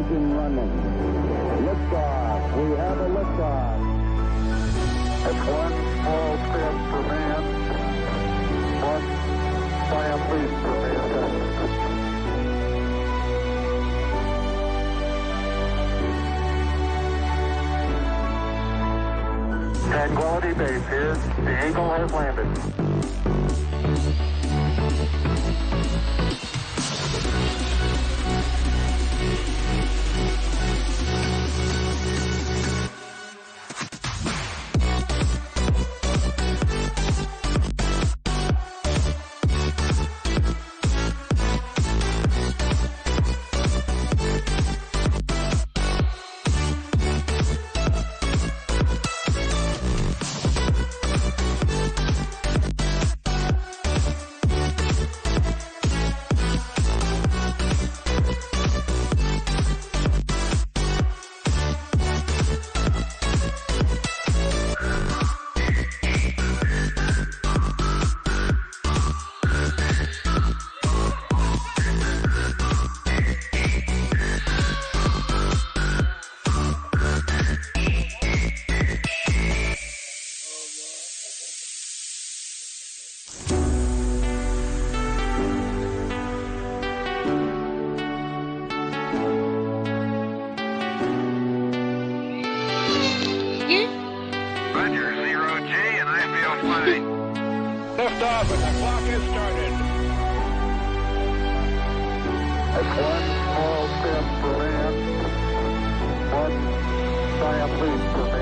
engine running. Liftoff. We have a liftoff. It's one small step for man, one giant leap for mankind. Tranquility Base here. The Eagle has landed. Roger, 0G, and I feel fine. Lift off and the clock has started. It's one small step for man, one giant leap for mankind.